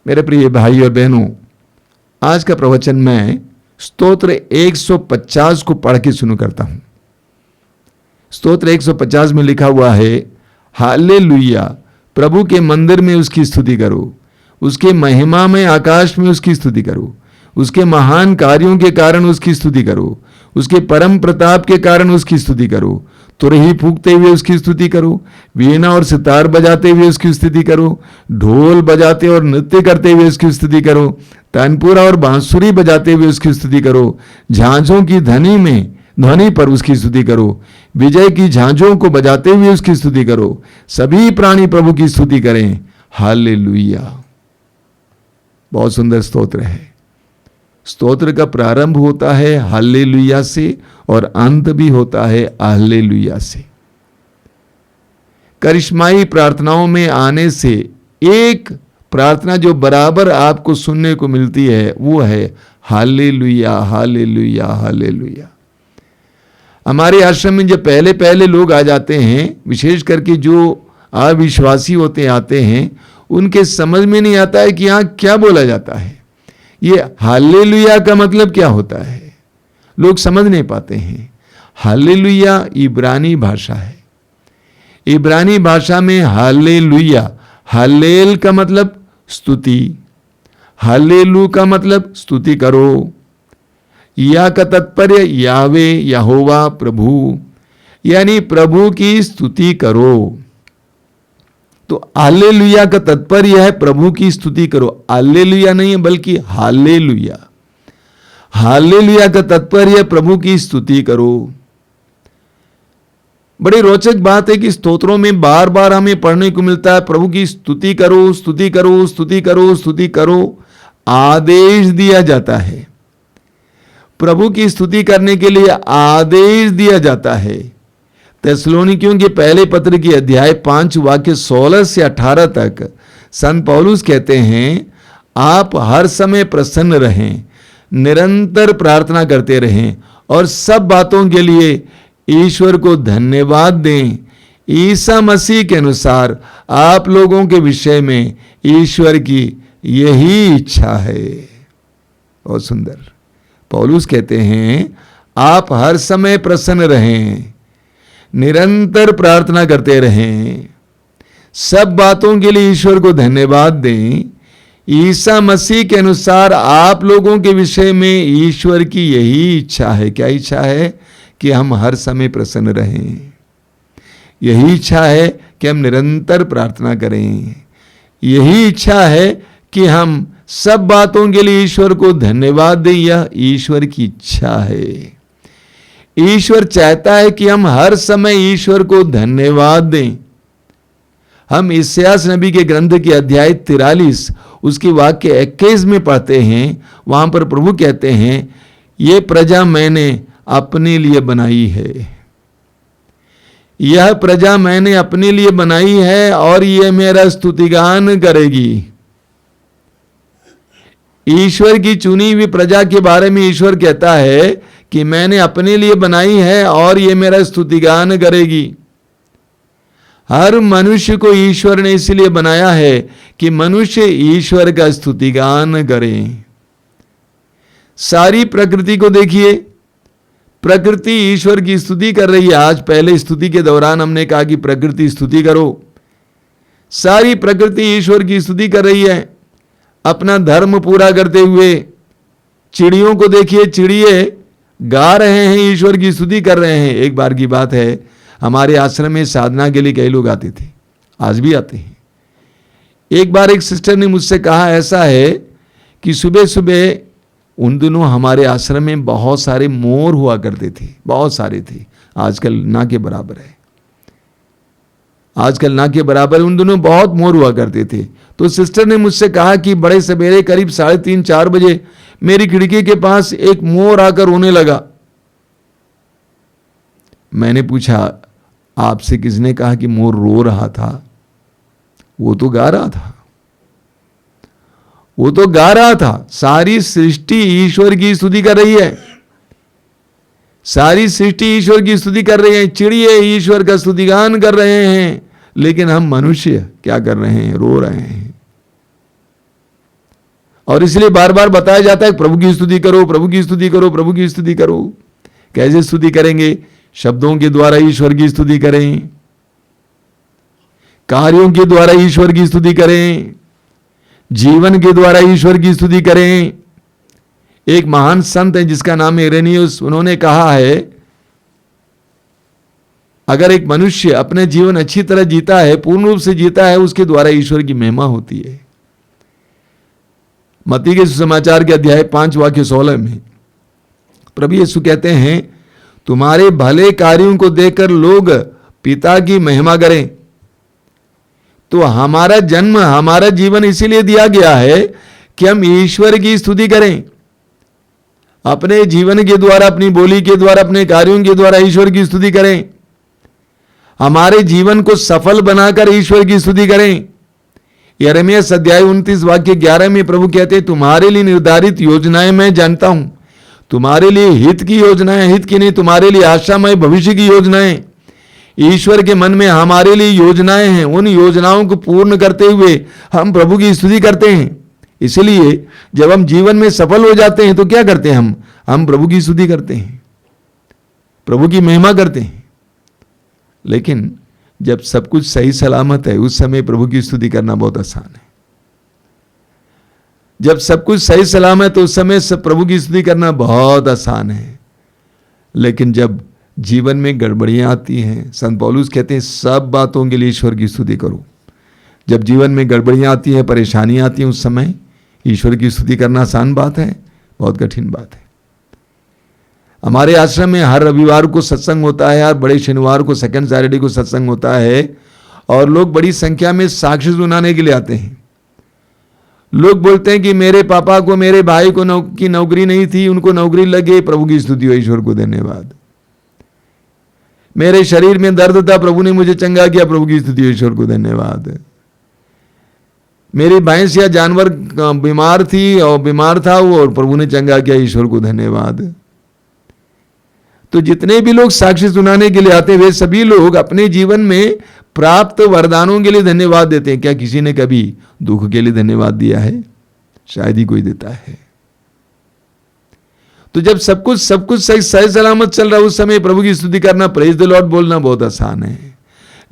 मेरे प्रिय भाई और बहनों, आज का प्रवचन मैं स्तोत्र 150 को पढ़ के शुरू करता हूं। स्तोत्र 150 में लिखा हुआ है, हालेलुया, प्रभु के मंदिर में उसकी स्तुति करो, उसके महिमा में आकाश में उसकी स्तुति करो, उसके महान कार्यों के कारण उसकी स्तुति करो, उसके परम प्रताप के कारण उसकी स्तुति करो, तुरही फूंकते हुए उसकी स्तुति करो, वीणा और सितार बजाते हुए उसकी स्तुति करो, ढोल बजाते और नृत्य करते हुए उसकी स्तुति करो, तानपुरा और बांसुरी बजाते हुए उसकी स्तुति करो, झांझों की ध्वनि पर उसकी स्तुति करो, विजय की झांझों को बजाते हुए उसकी स्तुति करो, सभी प्राणी प्रभु की स्तुति करें, हालेलुया। बहुत सुंदर स्तोत्र है। स्तोत्र का प्रारंभ होता है हालेलुया से और अंत भी होता है हालेलुया से। करिश्माई प्रार्थनाओं में आने से एक प्रार्थना जो बराबर आपको सुनने को मिलती है वो है हालेलुया, हालेलुया, हालेलुया। हमारे आश्रम में जब पहले पहले लोग आ जाते हैं, विशेष करके जो अविश्वासी होते आते हैं, उनके समझ में नहीं आता है कि यहाँ क्या बोला जाता है, ये हालेलुया का मतलब क्या होता है, लोग समझ नहीं पाते हैं। हालेलुया इब्रानी भाषा है। इब्रानी भाषा में हालेलुया, हालेल का मतलब स्तुति, हालेलू का मतलब स्तुति करो, या का तात्पर्य यावे, यहोवा, प्रभु, यानी प्रभु की स्तुति करो। तो हालेलुया का तात्पर्य है प्रभु की स्तुति करो। हालेलुया नहीं है बल्कि हालेलुया। हालेलुया का तात्पर्य प्रभु की स्तुति करो। बड़ी रोचक बात है कि स्तोत्रों में बार बार हमें पढ़ने को मिलता है प्रभु की स्तुति करो, स्तुति करो, स्तुति करो, स्तुति करो। आदेश दिया जाता है, प्रभु की स्तुति करने के लिए आदेश दिया जाता है। थिस्सलुनीकियों के पहले पत्र की अध्याय 5 वाक्य 16 से 18 तक संत पौलुस कहते हैं, आप हर समय प्रसन्न रहें, निरंतर प्रार्थना करते रहें और सब बातों के लिए ईश्वर को धन्यवाद दें। ईसा मसीह के अनुसार आप लोगों के विषय में ईश्वर की यही इच्छा है। बहुत सुंदर। पौलुस कहते हैं आप हर समय प्रसन्न रहें, निरंतर प्रार्थना करते रहें, सब बातों के लिए ईश्वर को धन्यवाद दें। ईसा मसीह के अनुसार आप लोगों के विषय में ईश्वर की यही इच्छा है। क्या इच्छा है? कि हम हर समय प्रसन्न रहें। यही इच्छा है कि हम निरंतर प्रार्थना करें। यही इच्छा है कि हम सब बातों के लिए ईश्वर को धन्यवाद दें। यह ईश्वर की इच्छा है। ईश्वर चाहता है कि हम हर समय ईश्वर को धन्यवाद दें। हम इस्यास नबी के ग्रंथ के अध्याय 43 उसके वाक्य 21 में पढ़ते हैं। वहां पर प्रभु कहते हैं, ये प्रजा मैंने अपने लिए बनाई है, यह प्रजा मैंने अपने लिए बनाई है और यह मेरा स्तुतिगान करेगी। ईश्वर की चुनी हुई प्रजा के बारे में ईश्वर कहता है कि मैंने अपने लिए बनाई है और ये मेरा स्तुतिगान करेगी। हर मनुष्य को ईश्वर ने इसलिए बनाया है कि मनुष्य ईश्वर का स्तुतिगान करें। सारी प्रकृति को देखिए, प्रकृति ईश्वर की स्तुति कर रही है। आज पहले स्तुति के दौरान हमने कहा कि प्रकृति स्तुति करो। सारी प्रकृति ईश्वर की स्तुति कर रही है अपना धर्म पूरा करते हुए। चिड़ियों को देखिए, चिड़िए गा रहे हैं, ईश्वर की स्तुति कर रहे हैं। एक बार की बात है, हमारे आश्रम में साधना के लिए कई लोग आते थे, आज भी आते हैं। एक बार एक सिस्टर ने मुझसे कहा, ऐसा है कि सुबह सुबह उन दिनों हमारे आश्रम में बहुत सारे मोर हुआ करते थे, बहुत सारे थे। आजकल ना के बराबर है, आजकल ना के बराबर। उन दिनों बहुत मोर हुआ करते थे। तो सिस्टर ने मुझसे कहा कि बड़े सवेरे करीब 3:30-4 बजे मेरी खिड़की के पास एक मोर आकर रोने लगा। मैंने पूछा, आपसे किसने कहा कि मोर रो रहा था? वो तो गा रहा था, वो तो गा रहा था। सारी सृष्टि ईश्वर की स्तुति कर रही है, सारी सृष्टि ईश्वर की स्तुति कर रही है। चिड़िए ईश्वर का स्तुतिगान कर रहे हैं, लेकिन हम मनुष्य क्या कर रहे हैं? रो रहे हैं। और इसलिए बार बार बताया जाता है प्रभु की स्तुति करो, प्रभु की स्तुति करो, प्रभु की स्तुति करो। कैसे स्तुति करेंगे? शब्दों के द्वारा ईश्वर की स्तुति करें, कार्यों के द्वारा ईश्वर की स्तुति करें, जीवन के द्वारा ईश्वर की स्तुति करें। एक महान संत है जिसका नाम इरेनियस, उन्होंने कहा है अगर एक मनुष्य अपने जीवन अच्छी तरह जीता है, पूर्ण रूप से जीता है, उसके द्वारा ईश्वर की महिमा होती है। मत्ती के सुसमाचार के अध्याय 5 वाक्य 16 में प्रभु यीशु कहते हैं तुम्हारे भले कार्यों को देखकर लोग पिता की महिमा करें। तो हमारा जन्म, हमारा जीवन इसीलिए दिया गया है कि हम ईश्वर की स्तुति करें। अपने जीवन के द्वारा, अपनी बोली के द्वारा, अपने कार्यों के द्वारा ईश्वर की स्तुति करें। हमारे जीवन को सफल बनाकर ईश्वर की स्तुति करें। यिर्मयाह अध्याय 29 वाक्य 11 में प्रभु कहते हैं तुम्हारे लिए निर्धारित योजनाएं मैं जानता हूं। तुम्हारे लिए हित की योजनाएं, हित की नहीं, तुम्हारे लिए आशामय भविष्य की योजनाएं। ईश्वर के मन में हमारे लिए योजनाएं हैं। उन योजनाओं को पूर्ण करते हुए हम प्रभु की स्तुति करते हैं। इसलिए जब हम जीवन में सफल हो जाते हैं तो क्या करते हैं? हम प्रभु की स्तुति करते हैं, प्रभु की महिमा करते हैं। लेकिन जब सब कुछ सही सलामत है उस समय प्रभु की स्तुति करना बहुत आसान है। जब सब कुछ सही सलामत है तो उस समय सब प्रभु की स्तुति करना बहुत आसान है। लेकिन जब जीवन में गड़बड़ियां आती हैं, संत पौलुस कहते हैं सब बातों के लिए ईश्वर की स्तुति करो। जब जीवन में गड़बड़ियां आती हैं, परेशानियां आती हैं, उस समय ईश्वर की स्तुति करना आसान बात है? बहुत कठिन बात है। हमारे आश्रम में हर रविवार को सत्संग होता है, हर बड़े शनिवार को, सेकंड सैटरडे को सत्संग होता है और लोग बड़ी संख्या में साक्ष्य सुनाने के लिए आते हैं। लोग बोलते हैं कि मेरे पापा को, मेरे भाई को की नौकरी नहीं थी, उनको नौकरी लगे, प्रभु की स्तुति हो, ईश्वर को धन्यवाद। मेरे शरीर में दर्द था, प्रभु ने मुझे चंगा किया, प्रभु की स्तुति हो, ईश्वर को धन्यवाद। मेरी भैंस या जानवर बीमार थी और बीमार था वो, और प्रभु ने चंगा किया, ईश्वर को धन्यवाद। तो जितने भी लोग साक्ष्य सुनाने के लिए आते हैं वे सभी लोग अपने जीवन में प्राप्त वरदानों के लिए धन्यवाद देते हैं। क्या किसी ने कभी दुख के लिए धन्यवाद दिया है? शायद ही कोई देता है। तो जब सब कुछ सही सलामत चल रहा है उस समय प्रभु की स्तुति करना, प्रेज द लॉर्ड बोलना बहुत आसान है।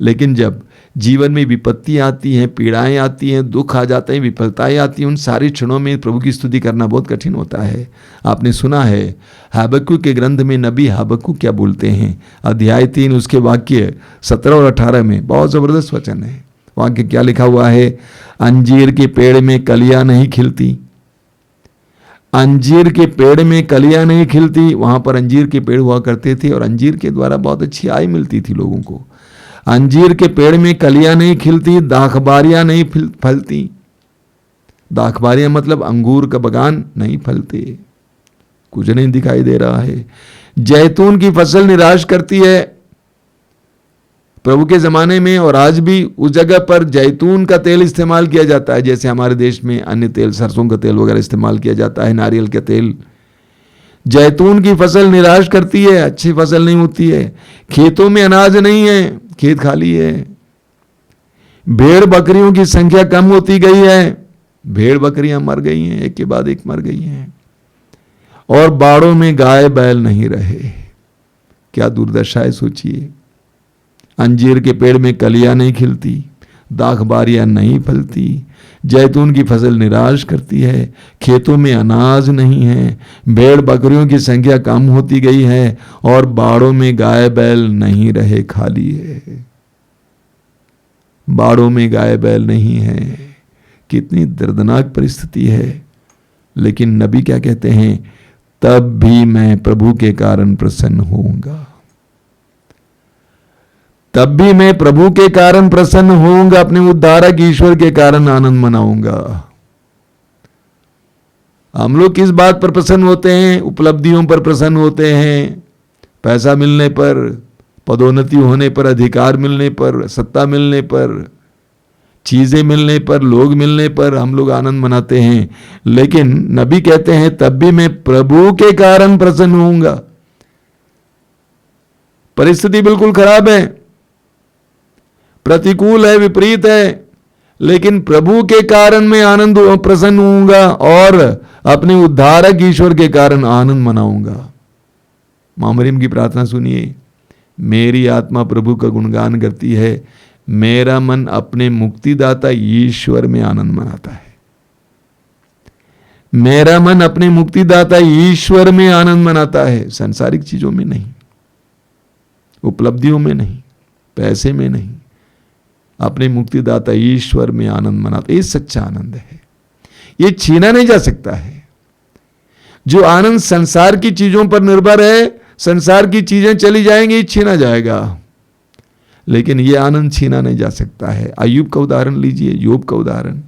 लेकिन जब जीवन में विपत्ति आती हैं, पीड़ाएं आती हैं, दुख आ जाते हैं, विफलताएं आती हैं, उन सारे क्षणों में प्रभु की स्तुति करना बहुत कठिन होता है। आपने सुना है हबक्कुक के ग्रंथ में नबी हबक्कुक क्या बोलते हैं? अध्याय 3 उसके वाक्य 17 और 18 में बहुत जबरदस्त वचन है। वाक्य क्या लिखा हुआ है? अंजीर के पेड़ में कलियां नहीं खिलती, अंजीर के पेड़ में कलियां नहीं खिलती। वहां पर अंजीर के पेड़ हुआ करते थे और अंजीर के द्वारा बहुत अच्छी आय मिलती थी लोगों को। अंजीर के पेड़ में कलियां नहीं खिलती, दाखबारियां नहीं फलती। दाखबारियां मतलब अंगूर का बगान नहीं फलते, कुछ नहीं दिखाई दे रहा है। जैतून की फसल निराश करती है। प्रभु के जमाने में और आज भी उस जगह पर जैतून का तेल इस्तेमाल किया जाता है, जैसे हमारे देश में अन्य तेल, सरसों का तेल वगैरह इस्तेमाल किया जाता है, नारियल का तेल। जैतून की फसल निराश करती है, अच्छी फसल नहीं होती है। खेतों में अनाज नहीं है, खेत खाली है। भेड़ बकरियों की संख्या कम होती गई है, भेड़ बकरियां मर गई हैं, एक के बाद एक मर गई हैं। और बाड़ों में गाय बैल नहीं रहे। क्या दुर्दशा है, सोचिए। अंजीर के पेड़ में कलियां नहीं खिलती, दाखबारियां नहीं फलती, जैतून की फसल निराश करती है, खेतों में अनाज नहीं है, भेड़ बकरियों की संख्या कम होती गई है और बाड़ों में गाय बैल नहीं रहे, खाली है। बाड़ों में गाय बैल नहीं है। कितनी दर्दनाक परिस्थिति है। लेकिन नबी क्या कहते हैं? तब भी मैं प्रभु के कारण प्रसन्न होऊंगा, तब भी मैं प्रभु के कारण प्रसन्न होऊंगा, अपने उद्धारक ईश्वर के कारण आनंद मनाऊंगा। हम लोग किस बात पर प्रसन्न होते हैं? उपलब्धियों पर प्रसन्न होते हैं, पैसा मिलने पर, पदोन्नति होने पर, अधिकार मिलने पर, सत्ता मिलने पर, चीजें मिलने पर, लोग मिलने पर हम लोग आनंद मनाते हैं। लेकिन नबी कहते हैं तब भी मैं प्रभु के कारण प्रसन्न होऊंगा। परिस्थिति बिल्कुल खराब है, प्रतिकूल है, विपरीत है, लेकिन प्रभु के कारण मैं आनंद प्रसन्न होऊंगा और अपने उद्धारक ईश्वर के कारण आनंद मनाऊंगा। मां मरियम की प्रार्थना सुनिए, मेरी आत्मा प्रभु का गुणगान करती है, मेरा मन अपने मुक्तिदाता ईश्वर में आनंद मनाता है। मेरा मन अपने मुक्तिदाता ईश्वर में आनंद मनाता है, सांसारिक चीजों में नहीं, उपलब्धियों में नहीं, पैसे में नहीं, अपने मुक्तिदाता ईश्वर में आनंद मनाता। ये सच्चा आनंद है, ये छीना नहीं जा सकता है। जो आनंद संसार की चीजों पर निर्भर है, संसार की चीजें चली जाएंगी, छीना जाएगा, लेकिन यह आनंद छीना नहीं जा सकता है। अय्यूब का उदाहरण लीजिए, योग का उदाहरण।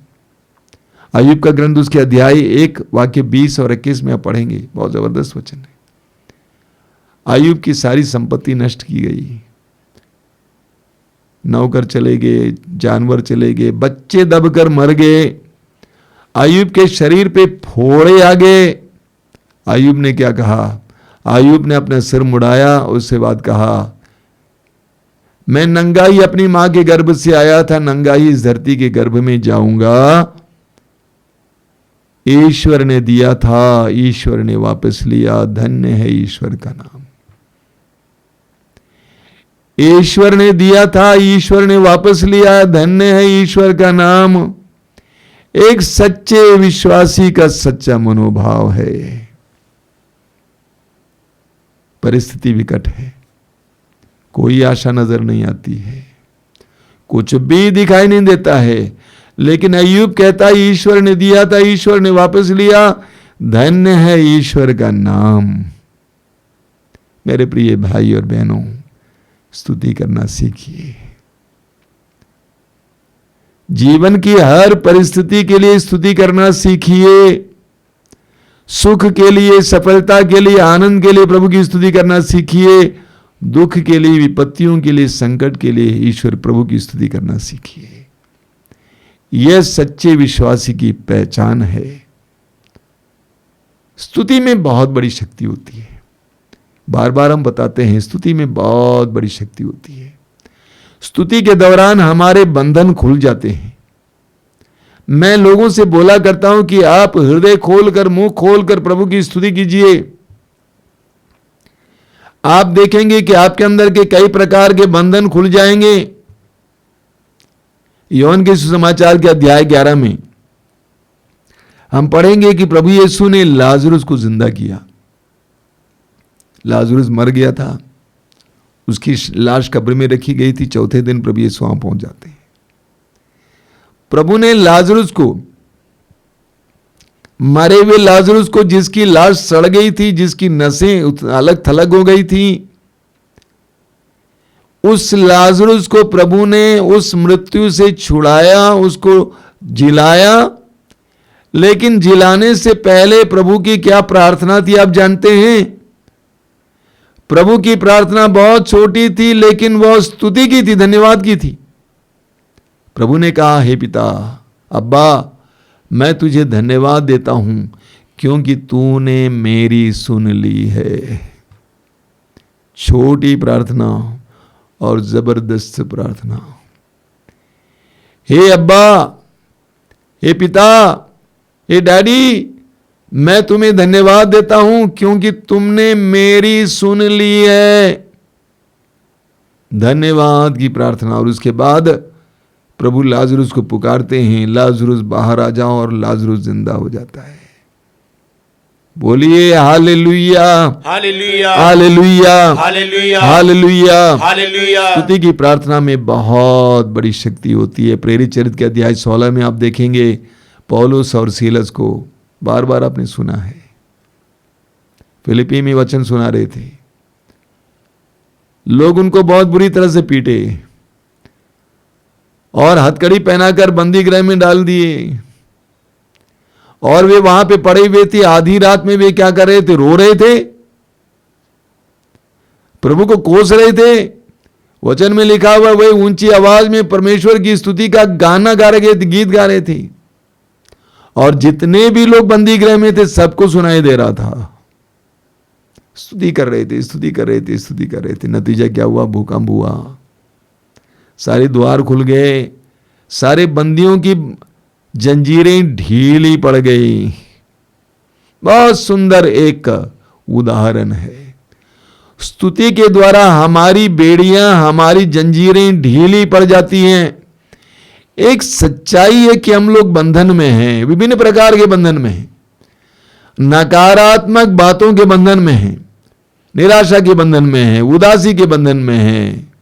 अय्यूब का ग्रंथ उसके अध्याय 1 वाक्य 20 और 21 में आप पढ़ेंगे, बहुत जबरदस्त वचन है। अय्यूब की सारी संपत्ति नष्ट की गई, नौकर चले गए, जानवर चले गए, बच्चे दबकर मर गए, अय्यूब के शरीर पे फोड़े आ गए। अय्यूब ने क्या कहा? अय्यूब ने अपना सिर मुड़ाया, उसके बाद कहा, मैं नंगाई अपनी मां के गर्भ से आया था, नंगाई इस धरती के गर्भ में जाऊंगा। ईश्वर ने दिया था, ईश्वर ने वापस लिया, धन्य है ईश्वर का नाम। ईश्वर ने दिया था, ईश्वर ने वापस लिया, धन्य है ईश्वर का नाम। एक सच्चे विश्वासी का सच्चा मनोभाव है। परिस्थिति विकट है, कोई आशा नजर नहीं आती है, कुछ भी दिखाई नहीं देता है, लेकिन अय्यूब कहता है ईश्वर ने दिया था, ईश्वर ने वापस लिया, धन्य है ईश्वर का नाम। मेरे प्रिय भाई और बहनों, स्तुति करना सीखिए। जीवन की हर परिस्थिति के लिए स्तुति करना सीखिए। सुख के लिए, सफलता के लिए, आनंद के लिए प्रभु की स्तुति करना सीखिए। दुख के लिए, विपत्तियों के लिए, संकट के लिए ईश्वर प्रभु की स्तुति करना सीखिए। यह सच्चे विश्वासी की पहचान है। स्तुति में बहुत बड़ी शक्ति होती है। बार बार हम बताते हैं, स्तुति में बहुत बड़ी शक्ति होती है। स्तुति के दौरान हमारे बंधन खुल जाते हैं। मैं लोगों से बोला करता हूं कि आप हृदय खोलकर, मुंह खोलकर प्रभु की स्तुति कीजिए। आप देखेंगे कि आपके अंदर के कई प्रकार के बंधन खुल जाएंगे। योहन के सुसमाचार के अध्याय 11 में हम पढ़ेंगे कि प्रभु यीशु ने लाजरुस को जिंदा किया। लाजरुस मर गया था, उसकी लाश कब्र में रखी गई थी। चौथे दिन प्रभु यीशु वहां पहुंच जाते हैं। प्रभु ने लाजरुस को, मरे हुए लाजरुस को, जिसकी लाश सड़ गई थी, जिसकी नसें अलग थलग हो गई थी, उस लाजरुस को प्रभु ने उस मृत्यु से छुड़ाया, उसको जिलाया। लेकिन जिलाने से पहले प्रभु की क्या प्रार्थना थी आप जानते हैं? प्रभु की प्रार्थना बहुत छोटी थी, लेकिन वह स्तुति की थी, धन्यवाद की थी। प्रभु ने कहा, हे पिता, अब्बा, मैं तुझे धन्यवाद देता हूं क्योंकि तूने मेरी सुन ली है। छोटी प्रार्थना और जबरदस्त प्रार्थना। हे अब्बा, हे पिता, हे डैडी, मैं तुम्हें धन्यवाद देता हूं क्योंकि तुमने मेरी सुन ली है। धन्यवाद की प्रार्थना। और उसके बाद प्रभु लाजरुस को पुकारते हैं, लाजरुस बाहर आ जाओ, और लाजरुस जिंदा हो जाता है। बोलिए hallelujah, hallelujah, hallelujah, hallelujah, hallelujah, hallelujah. स्तुति की प्रार्थना में बहुत बड़ी शक्ति होती है। प्रेरित चरित्र के अध्याय 16 में आप देखेंगे, पौलुस और सीलस को बार बार आपने सुना है, फिलिपी में वचन सुना रहे थे। लोग उनको बहुत बुरी तरह से पीटे और हथकड़ी पहनाकर बंदी गृह में डाल दिए, और वे वहां पे पड़े हुए थे। आधी रात में वे क्या कर रहे थे? रो रहे थे, प्रभु को कोस रहे थे। वचन में लिखा हुआ, वे ऊंची आवाज में परमेश्वर की स्तुति का गाना गा रहे थे, गीत गा रहे थे, और जितने भी लोग बंदी गृह में थे सबको सुनाई दे रहा था। स्तुति कर रहे थे, स्तुति कर रहे थे, स्तुति कर रहे थे। नतीजा क्या हुआ? भूकंप हुआ, सारे द्वार खुल गए, सारे बंदियों की जंजीरें ढीली पड़ गई। बहुत सुंदर एक उदाहरण है। स्तुति के द्वारा हमारी बेड़ियां, हमारी जंजीरें ढीली पड़ जाती हैं। एक सच्चाई है कि हम लोग बंधन में हैं, विभिन्न प्रकार के बंधन में हैं। नकारात्मक बातों के बंधन में हैं, निराशा के बंधन में हैं, उदासी के बंधन में हैं,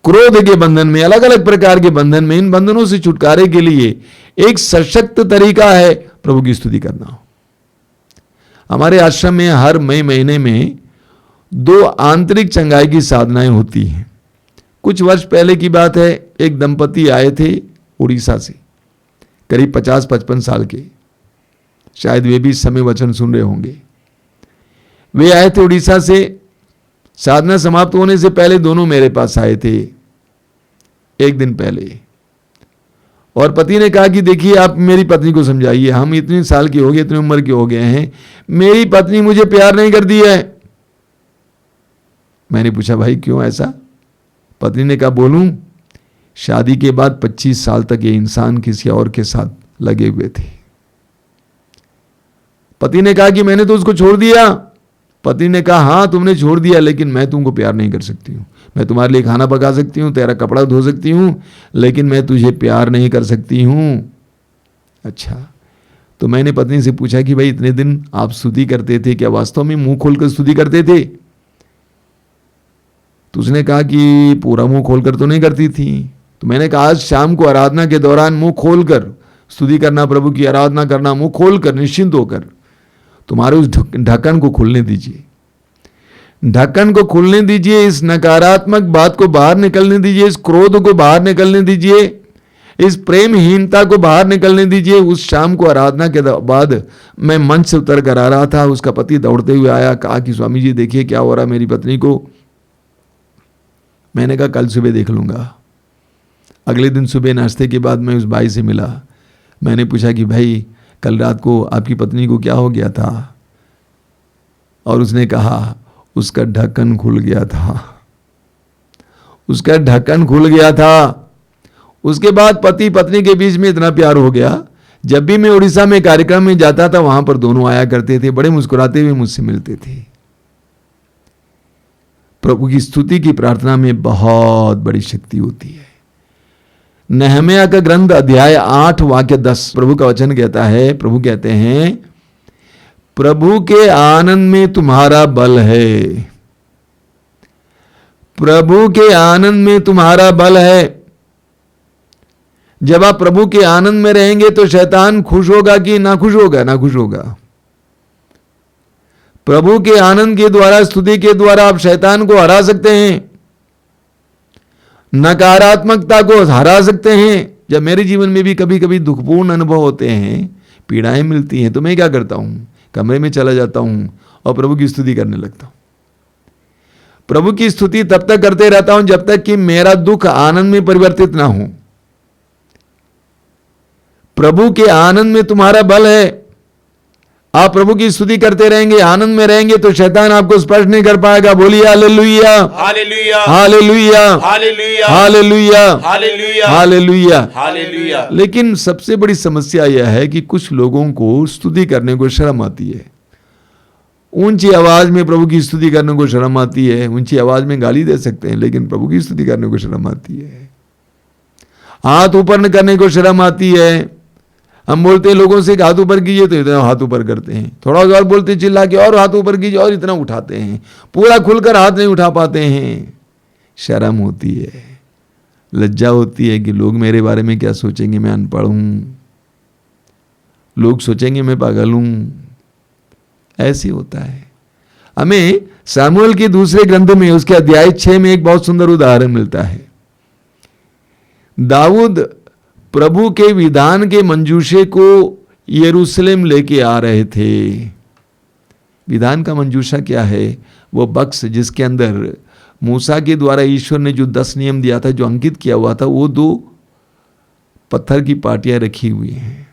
क्रोध के बंधन में, अलग अलग प्रकार के बंधन में। इन बंधनों से छुटकारे के लिए एक सशक्त तरीका है प्रभु की स्तुति करना। हमारे आश्रम में हर मई महीने में 2 आंतरिक चंगाई की साधनाएं होती हैं। कुछ वर्ष पहले की बात है, एक दंपति आए थे उड़ीसा से, करीब 50-55 साल के, शायद वे भी इस समय वचन सुन रहे होंगे। वे आए थे उड़ीसा से। साधना समाप्त होने से पहले दोनों मेरे पास आए थे, एक दिन पहले। और पति ने कहा कि देखिए, आप मेरी पत्नी को समझाइए, हम इतने साल के हो गए, इतनी उम्र के हो गए हैं, मेरी पत्नी मुझे प्यार नहीं करती है। मैंने पूछा, भाई क्यों ऐसा? पत्नी ने कहा, बोलूं, शादी के बाद 25 साल तक ये इंसान किसी और के साथ लगे हुए थे। पति ने कहा कि मैंने तो उसको छोड़ दिया। पति ने कहा, हाँ तुमने छोड़ दिया, लेकिन मैं तुमको प्यार नहीं कर सकती हूं। मैं तुम्हारे लिए खाना पका सकती हूं, तेरा कपड़ा धो सकती हूं, लेकिन मैं तुझे प्यार नहीं कर सकती हूं। अच्छा, तो मैंने पत्नी से पूछा कि भाई इतने दिन आप स्तुति करते थे, क्या वास्तव में मुंह खोलकर स्तुति करते थे? तो उसने कहा कि पूरा मुंह खोलकर तो नहीं करती थी। तो मैंने कहा, आज शाम को आराधना के दौरान मुंह खोलकर स्तुति करना, प्रभु की आराधना करना, मुंह खोलकर, निश्चिंत होकर। तुम्हारे उस ढक्कन को खुलने दीजिए, ढक्कन को खुलने दीजिए, इस नकारात्मक बात को बाहर निकलने दीजिए, इस क्रोध को बाहर निकलने दीजिए, इस प्रेमहीनता को बाहर निकलने दीजिए। उस शाम को आराधना के बाद मैं मंच से उतर कर आ रहा था, उसका पति दौड़ते हुए आया, कहा कि स्वामी जी देखिए क्या हो रहा मेरी पत्नी को। मैंने कहा कल सुबह देख लूंगा। अगले दिन सुबह नाश्ते के बाद मैं उस भाई से मिला। मैंने पूछा कि भाई कल रात को आपकी पत्नी को क्या हो गया था? और उसने कहा उसका ढक्कन खुल गया था, उसका ढक्कन खुल गया था। उसके बाद पति पत्नी के बीच में इतना प्यार हो गया, जब भी मैं उड़ीसा में कार्यक्रम में जाता था वहां पर दोनों आया करते थे, बड़े मुस्कुराते हुए मुझसे मिलते थे। प्रभु की स्तुति की प्रार्थना में बहुत बड़ी शक्ति होती है। नहम्याह का ग्रंथ अध्याय 8 वाक्य 10 प्रभु का वचन कहता है, प्रभु कहते हैं, प्रभु के आनंद में तुम्हारा बल है, प्रभु के आनंद में तुम्हारा बल है। जब आप प्रभु के आनंद में रहेंगे तो शैतान खुश होगा कि ना खुश होगा? ना खुश होगा। प्रभु के आनंद के द्वारा, स्तुति के द्वारा आप शैतान को हरा सकते हैं, नकारात्मकता को हरा सकते हैं। जब मेरे जीवन में भी कभी कभी दुखपूर्ण अनुभव होते हैं, पीड़ाएं मिलती हैं, तो मैं क्या करता हूं? कमरे में चला जाता हूं और प्रभु की स्तुति करने लगता हूं। प्रभु की स्तुति तब तक करते रहता हूं जब तक कि मेरा दुख आनंद में परिवर्तित ना हो। प्रभु के आनंद में तुम्हारा बल है। आप प्रभु की स्तुति करते रहेंगे, आनंद में रहेंगे, तो शैतान आपको स्पर्श नहीं कर पाएगा। बोलिए hallelujah, hallelujah, hallelujah, hallelujah, hallelujah, hallelujah, hallelujah, hallelujah. लेकिन सबसे बड़ी समस्या यह है कि कुछ लोगों को स्तुति करने को शर्म आती है। ऊंची आवाज में प्रभु की स्तुति करने को शर्म आती है। ऊंची आवाज में गाली दे सकते हैं, लेकिन प्रभु की स्तुति करने को शर्म आती है। हाथ ऊपर करने को शर्म आती है। हम बोलते हैं लोगों से हाथ ऊपर कीजिए, तो इतना हाथ ऊपर करते हैं। थोड़ा और बोलते चिल्ला के और हाथ ऊपर कीजिए, और इतना उठाते हैं। पूरा खुलकर हाथ नहीं उठा पाते हैं। शर्म होती है, लज्जा होती है कि लोग मेरे बारे में क्या सोचेंगे, मैं अनपढ़ हूं, लोग सोचेंगे मैं पागल हूं। ऐसे होता है। हमें सामुएल के दूसरे ग्रंथ में उसके अध्याय 6 में एक बहुत सुंदर उदाहरण मिलता है। दाऊद प्रभु के विधान के मंजूशे को यरूशलेम लेके आ रहे थे। विधान का मंजूशा क्या है? वो बक्स जिसके अंदर मूसा के द्वारा ईश्वर ने जो 10 नियम दिया था, जो अंकित किया हुआ था, वो 2 पत्थर की पाटियां रखी हुई हैं।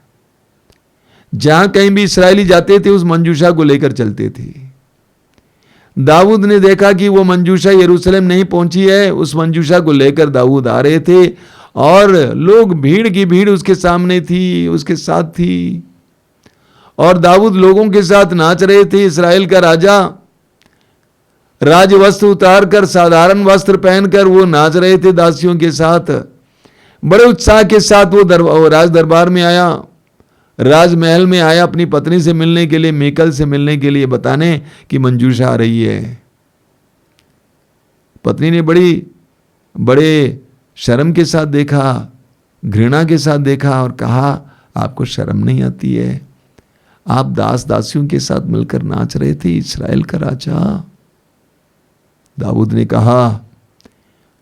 जहां कहीं भी इस्राएली जाते थे उस मंजूशा को लेकर चलते थे। दाऊद ने देखा कि वो मंजूशा यरूशलेम नहीं पहुंची है। उस मंजूशा को लेकर दाऊद आ रहे थे और लोग, भीड़ की भीड़ उसके सामने थी, उसके साथ थी। और दाऊद लोगों के साथ नाच रहे थे। इस्राएल का राजा राज वस्त्र उतार कर, साधारण वस्त्र पहनकर वो नाच रहे थे दासियों के साथ। बड़े उत्साह के साथ वो राज दरबार में आया, राजमहल में आया अपनी पत्नी से मिलने के लिए, मीकल से मिलने के लिए, बताने कि मंजूषा आ रही है। पत्नी ने बड़े शर्म के साथ देखा, घृणा के साथ देखा और कहा, आपको शर्म नहीं आती है? आप दास दासियों के साथ मिलकर नाच रहे थे, इस्राएल का राजा। दाऊद ने कहा,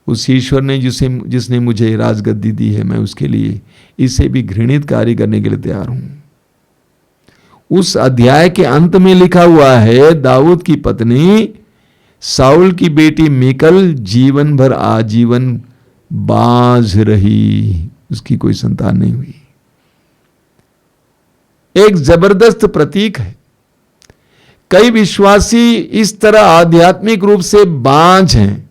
उस ईश्वर ने जिसने मुझे राजगद्दी दी है, मैं उसके लिए इसे भी घृणित कार्य करने के लिए तैयार हूं। उस अध्याय के अंत में लिखा हुआ है, दाऊद की पत्नी साउल की बेटी मीकल जीवन भर आजीवन बाज रही, उसकी कोई संतान नहीं हुई। एक जबरदस्त प्रतीक है। कई विश्वासी इस तरह आध्यात्मिक रूप से बांझ हैं,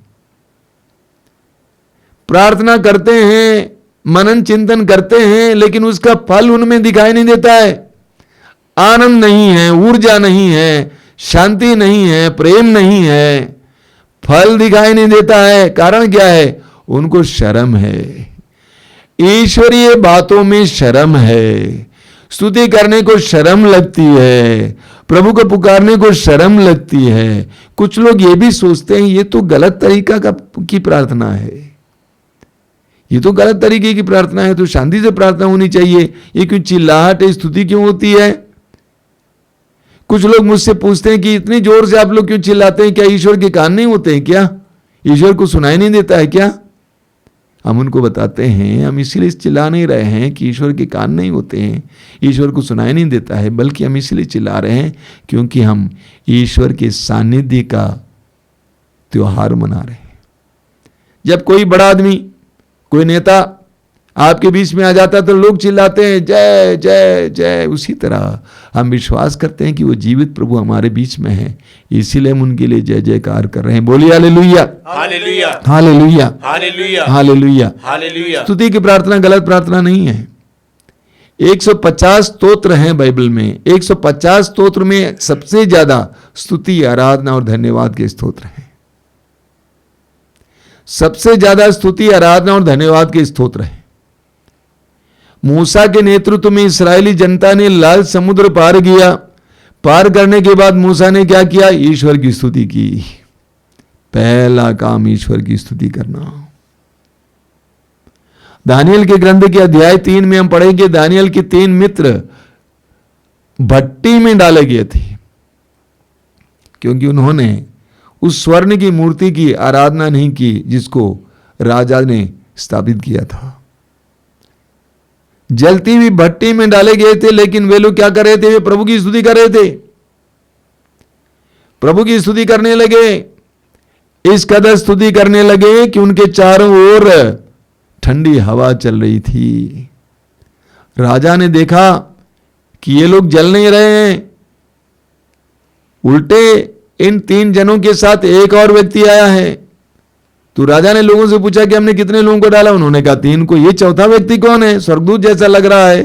प्रार्थना करते हैं, मनन चिंतन करते हैं, लेकिन उसका फल उनमें दिखाई नहीं देता है। आनंद नहीं है, ऊर्जा नहीं है, शांति नहीं है, प्रेम नहीं है, फल दिखाई नहीं देता है। कारण क्या है? उनको शर्म है, ईश्वरीय बातों में शर्म है, स्तुति करने को शर्म लगती है, प्रभु को पुकारने को शर्म लगती है। कुछ लोग ये भी सोचते हैं ये तो गलत तरीका की प्रार्थना है, ये तो गलत तरीके की प्रार्थना है, तो शांति से प्रार्थना होनी चाहिए, ये क्यों चिल्लाहट है, स्तुति क्यों होती है? कुछ लोग मुझसे पूछते हैं कि इतनी जोर से आप लोग क्यों चिल्लाते हैं, क्या ईश्वर के कान नहीं होते हैं क्या? ईश्वर को सुनाई नहीं देता है क्या? हम उनको बताते हैं, हम इसीलिए चिल्ला नहीं रहे हैं कि ईश्वर के कान नहीं होते हैं, ईश्वर को सुनाई नहीं देता है, बल्कि हम इसीलिए चिल्ला रहे हैं क्योंकि हम ईश्वर के सानिध्य का त्योहार मना रहे हैं। जब कोई बड़ा आदमी, कोई नेता आपके बीच में आ जाता तो लोग चिल्लाते हैं जय जय जय। उसी तरह हम विश्वास करते हैं कि वो जीवित प्रभु हमारे बीच में है, इसीलिए हम उनके लिए जय जयकार कर रहे हैं। बोलिए hallelujah, hallelujah, hallelujah, hallelujah, hallelujah. Hallelujah. स्तुति की प्रार्थना गलत प्रार्थना नहीं है। 150 स्तोत्र हैं बाइबल में। 150 स्तोत्र में सबसे ज्यादा स्तुति, आराधना और धन्यवाद के स्तोत्र हैं। सबसे ज्यादा स्तुति, आराधना और धन्यवाद के स्तोत्र हैं। मूसा के नेतृत्व में इस्राएली जनता ने लाल समुद्र पार किया। पार करने के बाद मूसा ने क्या किया? ईश्वर की स्तुति की। पहला काम ईश्वर की स्तुति करना। दानियल के ग्रंथ के अध्याय 3 में हम पढ़ेंगे, दानियल के 3 मित्र भट्टी में डाले गए थे क्योंकि उन्होंने उस स्वर्ण की मूर्ति की आराधना नहीं की जिसको राजा ने स्थापित किया था। जलती हुई भट्टी में डाले गए थे, लेकिन वे लोग क्या कर रहे थे? वे प्रभु की स्तुति कर रहे थे, प्रभु की स्तुति करने लगे। इस कदर स्तुति करने लगे कि उनके चारों ओर ठंडी हवा चल रही थी। राजा ने देखा कि ये लोग जल नहीं रहे हैं, उल्टे इन 3 जनों के साथ एक और व्यक्ति आया है। तो राजा ने लोगों से पूछा कि हमने कितने लोगों को डाला? उन्होंने कहा 3 को। ये चौथा व्यक्ति कौन है? स्वर्गदूत जैसा लग रहा है।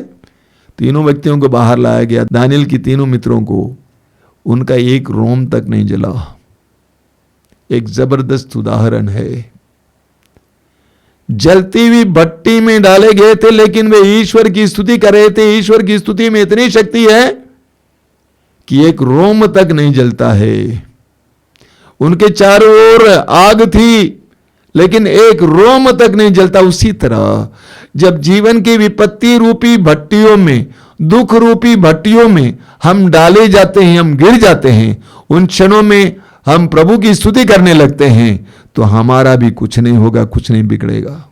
तीनों व्यक्तियों को बाहर लाया गया। दानियल की तीनों मित्रों को उनका एक रोम तक नहीं जला। एक जबरदस्त उदाहरण है। जलती हुई भट्टी में डाले गए थे, लेकिन वे ईश्वर की स्तुति कर रहे थे। ईश्वर की स्तुति में इतनी शक्ति है कि एक रोम तक नहीं जलता है। उनके चारों ओर आग थी, लेकिन एक रोम तक नहीं जलता। उसी तरह जब जीवन की विपत्ति रूपी भट्टियों में, दुख रूपी भट्टियों में हम डाले जाते हैं, हम गिर जाते हैं, उन क्षणों में हम प्रभु की स्तुति करने लगते हैं, तो हमारा भी कुछ नहीं होगा, कुछ नहीं बिगड़ेगा।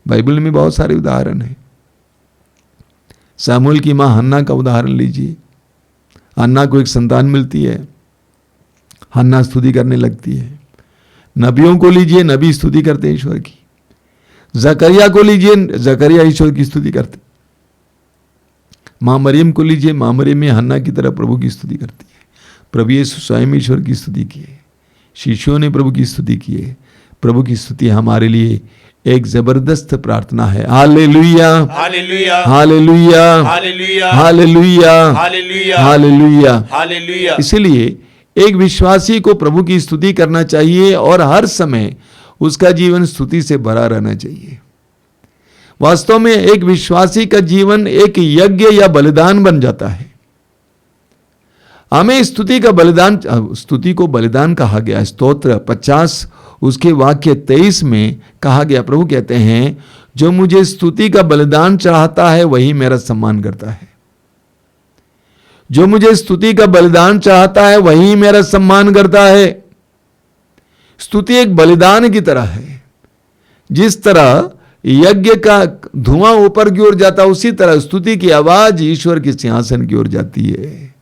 बाइबल में बहुत सारे उदाहरण हैं। सामुएल की मां हन्ना का उदाहरण लीजिए। हन्ना को एक संतान मिलती है, हन्ना स्तुति करने लगती है। नबियों को लीजिए, नबी स्तुति करते हैं ईश्वर की। जकरिया को लीजिए, जकरिया ईश्वर की स्तुति करते। मां मरियम को लीजिए, मां मरियम में हन्ना की तरह प्रभु की स्तुति करती है। प्रभु यीशु स्वयं ईश्वर की स्तुति की है। शिष्यों ने प्रभु की स्तुति की है। प्रभु की स्तुति हमारे लिए एक जबरदस्त प्रार्थना है। Hallelujah, hallelujah, hallelujah, hallelujah, hallelujah, hallelujah, hallelujah. Hallelujah. इसलिए एक विश्वासी को प्रभु की स्तुति करना चाहिए और हर समय उसका जीवन स्तुति से भरा रहना चाहिए। वास्तव में एक विश्वासी का जीवन एक यज्ञ या बलिदान बन जाता है। हमें स्तुति को बलिदान कहा गया। स्तोत्र 50 उसके वाक्य 23 में कहा गया, प्रभु कहते हैं जो मुझे स्तुति का बलिदान चढ़ाता है वही मेरा सम्मान करता है। जो मुझे स्तुति का बलिदान चाहता है वही मेरा सम्मान करता है। स्तुति एक बलिदान की तरह है। जिस तरह यज्ञ का धुआं ऊपर की ओर जाता, उसी तरह स्तुति की आवाज ईश्वर के सिंहासन की ओर जाती है।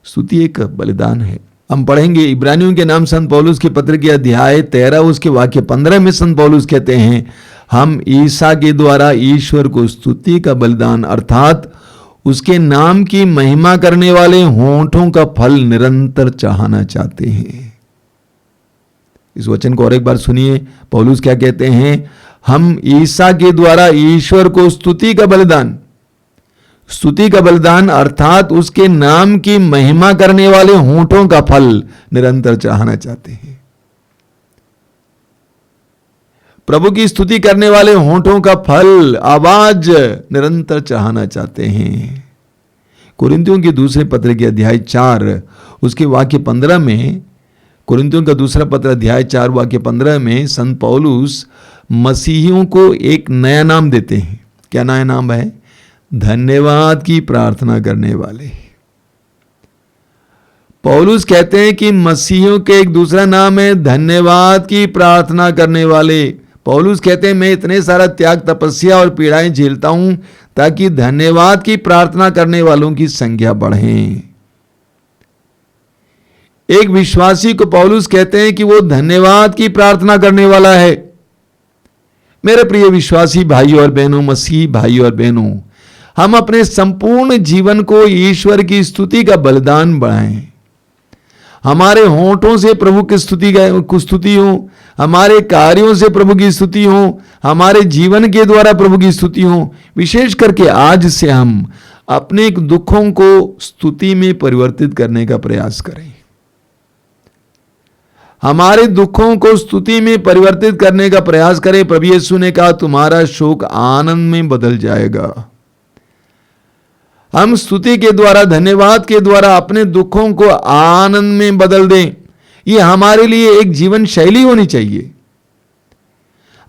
स्तुति एक बलिदान है। हम पढ़ेंगे इब्रानियों के नाम संत पौलुस के पत्र के अध्याय 13 उसके वाक्य 15 में संत पौलुस कहते हैं, हम ईसा के द्वारा ईश्वर को स्तुति का बलिदान अर्थात उसके नाम की महिमा करने वाले होंठों का फल निरंतर चाहना चाहते हैं। इस वचन को और एक बार सुनिए। पौलुस क्या कहते हैं? हम ईसा के द्वारा ईश्वर को स्तुति का बलिदान अर्थात उसके नाम की महिमा करने वाले होंठों का फल निरंतर चाहना चाहते हैं। प्रभु की स्तुति करने वाले होंठों का फल, आवाज निरंतर चाहना चाहते हैं। कुरिन्थियों के दूसरे पत्र के अध्याय 4 उसके वाक्य 15 में, कुरिन्थियों का दूसरा पत्र अध्याय 4 वाक्य 15 में संत पौलुस मसीहियों को एक नया नाम देते हैं। क्या नया नाम है? धन्यवाद की प्रार्थना करने वाले। पौलुस कहते हैं कि मसीहियों के एक दूसरा नाम है धन्यवाद की प्रार्थना करने वाले। पौलुस कहते हैं मैं इतने सारा त्याग, तपस्या और पीड़ाएं झेलता हूं ताकि धन्यवाद की प्रार्थना करने वालों की संख्या बढ़े। एक विश्वासी को पौलुस कहते हैं कि वो धन्यवाद की प्रार्थना करने वाला है। मेरे प्रिय विश्वासी भाइयों और बहनों, मसीही भाइयों और बहनों, हम अपने संपूर्ण जीवन को ईश्वर की स्तुति का बलिदान बढ़ाएं। हमारे होंठों से प्रभु की स्तुति हो, हमारे कार्यों से प्रभु की स्तुति हो, हमारे जीवन के द्वारा प्रभु की स्तुति हो। विशेष करके आज से हम अपने दुखों को स्तुति में परिवर्तित करने का प्रयास करें। हमारे दुखों को स्तुति में परिवर्तित करने का प्रयास करें। प्रभु यीशु ने कहा तुम्हारा शोक आनंद में बदल जाएगा। हम स्तुति के द्वारा, धन्यवाद के द्वारा अपने दुखों को आनंद में बदल दें। ये हमारे लिए एक जीवन शैली होनी चाहिए।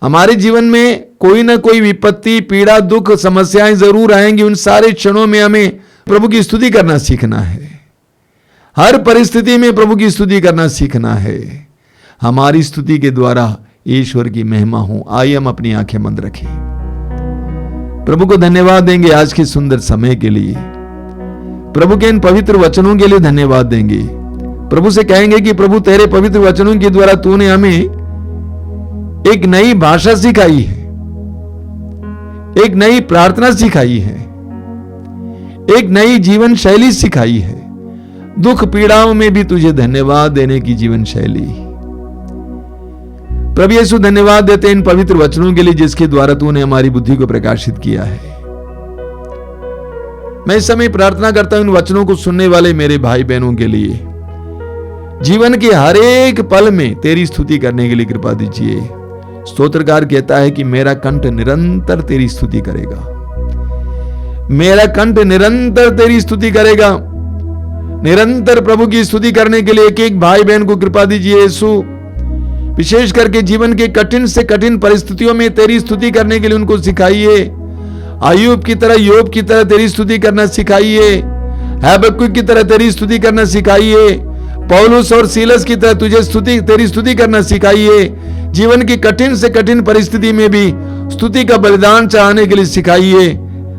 हमारे जीवन में कोई ना कोई विपत्ति, पीड़ा, दुख, समस्याएं जरूर आएंगी। उन सारे क्षणों में हमें प्रभु की स्तुति करना सीखना है। हर परिस्थिति में प्रभु की स्तुति करना सीखना है। हमारी स्तुति के द्वारा ईश्वर की महिमा हो। आइए हम अपनी आंखें बंद रखें। प्रभु को धन्यवाद देंगे आज के सुंदर समय के लिए। प्रभु के इन पवित्र वचनों के लिए धन्यवाद देंगे। प्रभु से कहेंगे कि प्रभु तेरे पवित्र वचनों के द्वारा तूने हमें एक नई भाषा सिखाई है, एक नई प्रार्थना सिखाई है, एक नई जीवन शैली सिखाई है। दुख पीड़ाओं में भी तुझे धन्यवाद देने की जीवन शैली। प्रभु यीशु धन्यवाद देते हैं इन पवित्र वचनों के लिए जिसके द्वारा तूने हमारी बुद्धि को प्रकाशित किया है। मैं इस समय प्रार्थना करता हूं इन वचनों को सुनने वाले मेरे भाई बहनों के लिए, जीवन के हर एक पल में तेरी स्तुति करने के लिए कृपा दीजिए। स्तोत्रकार कहता है कि मेरा कंठ निरंतर तेरी स्तुति करेगा, मेरा कंठ निरंतर तेरी स्तुति करेगा। निरंतर प्रभु की स्तुति करने के लिए एक एक भाई बहन को कृपा दीजिए यीशु। विशेष करके जीवन के कठिन से कठिन परिस्थितियों में तेरी स्तुति करने के लिए उनको सिखाइए। अय्यूब की तरह, योग की तरह तेरी स्तुति करना सिखाइए। हबक्कुक की तरह तेरी स्तुति करना सिखाइए। पौलुस और सीलस की तरह तुझे तेरी स्तुति करना सिखाइए। जीवन की कठिन से कठिन परिस्थिति में भी स्तुति का बलिदान चाहने के लिए सिखाइए।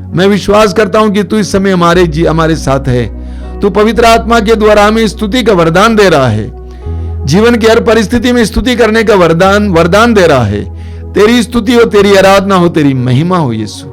मैं विश्वास करता हूं कि तू इस समय हमारे साथ है। तू पवित्र आत्मा के द्वारा हमें स्तुति का वरदान दे रहा है। जीवन की हर परिस्थिति में स्तुति करने का वरदान दे रहा है। तेरी स्तुति हो, तेरी आराधना हो, तेरी महिमा हो यीशु।